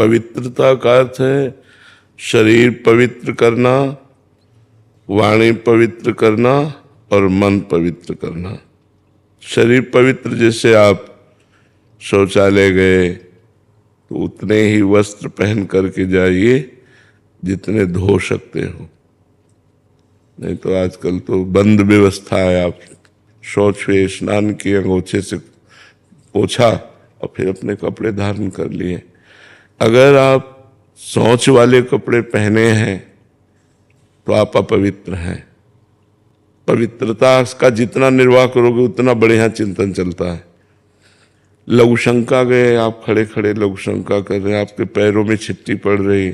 पवित्रता का अर्थ है शरीर पवित्र करना, वाणी पवित्र करना और मन पवित्र करना। शरीर पवित्र, जैसे आप शौचालय गए तो उतने ही वस्त्र पहन करके जाइए जितने धो सकते हो, नहीं तो आजकल तो बंद व्यवस्था है। आप शौच हुए, स्नान किए, अंगोछे से पोछा और फिर अपने कपड़े धारण कर लिए। अगर आप शौच वाले कपड़े पहने हैं तो आप अपवित्र हैं। पवित्रता का जितना निर्वाह करोगे उतना बढ़िया चिंतन चलता है। लघु शंका गए, आप खड़े खड़े लघु शंका कर रहे हैं, आपके पैरों में छिट्टी पड़ रही,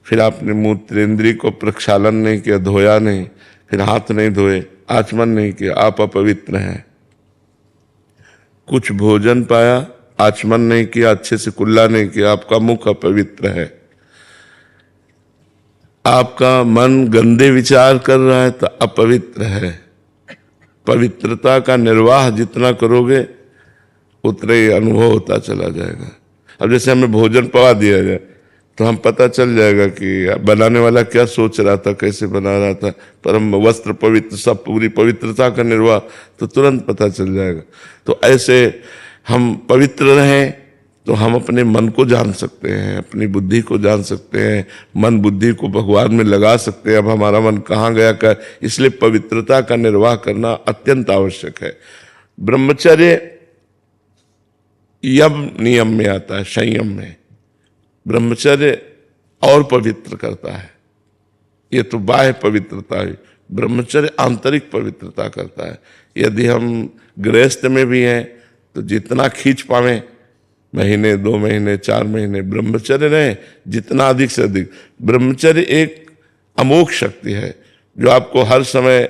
फिर आपने मूत्रेंद्रिय को प्रक्षालन नहीं किया, धोया नहीं, फिर हाथ नहीं धोए, आचमन नहीं किया, आप अपवित्र हैं। कुछ भोजन पाया, आचमन नहीं किया, अच्छे से कुल्ला नहीं किया, आपका मुख अपवित्र है। आपका मन गंदे विचार कर रहा है तो अपवित्र है। पवित्रता का निर्वाह जितना करोगे उतना ही अनुभव होता चला जाएगा। अब जैसे हमें भोजन पवा दिया जाए तो हम पता चल जाएगा कि बनाने वाला क्या सोच रहा था, कैसे बना रहा था। पर हम वस्त्र पवित्र, सब पूरी पवित्रता का निर्वाह, तो तुरंत पता चल जाएगा। तो ऐसे हम पवित्र रहें तो हम अपने मन को जान सकते हैं, अपनी बुद्धि को जान सकते हैं, मन बुद्धि को भगवान में लगा सकते हैं। अब हमारा मन कहाँ गया क्या, इसलिए पवित्रता का निर्वाह करना अत्यंत आवश्यक है। ब्रह्मचर्य यम नियम में आता है, संयम में। ब्रह्मचर्य और पवित्र करता है। ये तो बाह्य पवित्रता है, ब्रह्मचर्य आंतरिक पवित्रता करता है। यदि हम गृहस्थ में भी हैं तो जितना खींच पावें, महीने, 2 महीने, 4 महीने ब्रह्मचर्य रहे, जितना अधिक से अधिक। ब्रह्मचर्य एक अमोघ शक्ति है जो आपको हर समय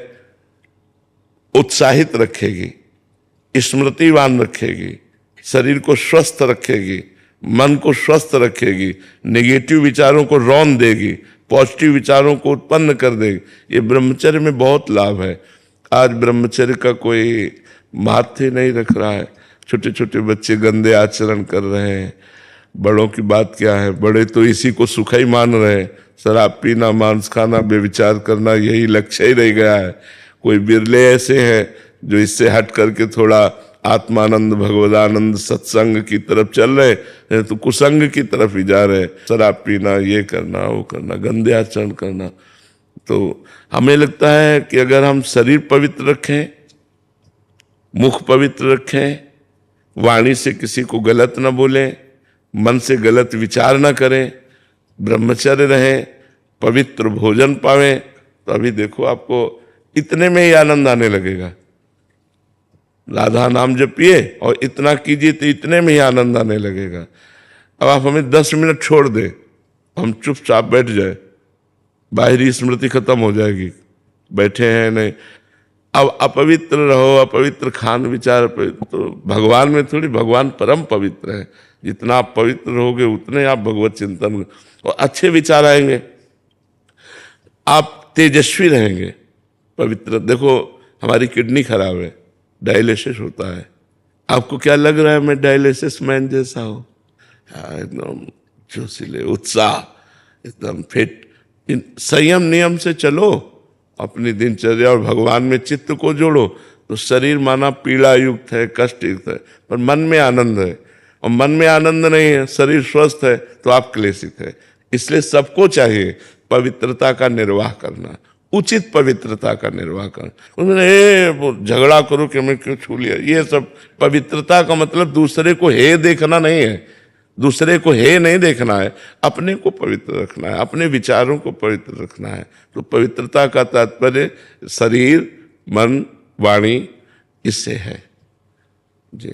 उत्साहित रखेगी, स्मृतिवान रखेगी, शरीर को स्वस्थ रखेगी, मन को स्वस्थ रखेगी, नेगेटिव विचारों को रौन देगी, पॉजिटिव विचारों को उत्पन्न कर देगी। ये ब्रह्मचर्य में बहुत लाभ है। आज ब्रह्मचर्य का कोई महत्व नहीं रख रहा है। छोटे छोटे बच्चे गंदे आचरण कर रहे हैं। बड़ों की बात क्या है, बड़े तो इसी को सुख ही मान रहे हैं। शराब पीना, मांस खाना, बेविचार करना, यही लक्ष्य ही रह गया है। कोई बिरले ऐसे हैं जो इससे हट करके थोड़ा आत्मानंद, भगवदानंद, सत्संग की तरफ चल रहे हैं, तो कुसंग की तरफ ही जा रहे हैं। शराब पीना, ये करना, वो करना, गंदे आचरण करना। तो हमें लगता है कि अगर हम शरीर पवित्र रखें, मुख पवित्र रखें, वाणी से किसी को गलत न बोलें, मन से गलत विचार न करें, ब्रह्मचर्य रहें, पवित्र भोजन पावें, तो अभी देखो आपको इतने में ही आनंद आने लगेगा। राधा नाम जपिए और इतना कीजिए तो इतने में ही आनंद आने लगेगा। अब आप हमें 10 मिनट छोड़ दें, हम चुपचाप बैठ जाए, बाहरी स्मृति खत्म हो जाएगी, बैठे हैं नहीं। अब अपवित्र रहो, अपवित्र खान विचार, तो भगवान में थोड़ी, भगवान परम पवित्र है। जितना आप पवित्र रहोगे उतने आप भगवत चिंतन और अच्छे विचार आएंगे, आप तेजस्वी रहेंगे। पवित्र, देखो हमारी किडनी खराब है, डायलिसिस होता है। आपको क्या लग रहा है मैं डायलिसिस मैन जैसा हूँ? एकदम जोशीले, उत्साह, एकदम फिट। संयम नियम से चलो, अपनी दिनचर्या और भगवान में चित्त को जोड़ो, तो शरीर माना पीड़ा युक्त है, कष्ट युक्त है, पर मन में आनंद है। और मन में आनंद नहीं है, शरीर स्वस्थ है, तो आप क्लेशित है। इसलिए सबको चाहिए पवित्रता का निर्वाह करना, उचित पवित्रता का निर्वाह करना। उन्होंने झगड़ा करो कि मैं क्यों छू लिया, ये सब पवित्रता का मतलब दूसरे को हे देखना नहीं है, दूसरे को हे नहीं देखना है, अपने को पवित्र रखना है, अपने विचारों को पवित्र रखना है। तो पवित्रता का तात्पर्य शरीर, मन, वाणी, इससे है जी।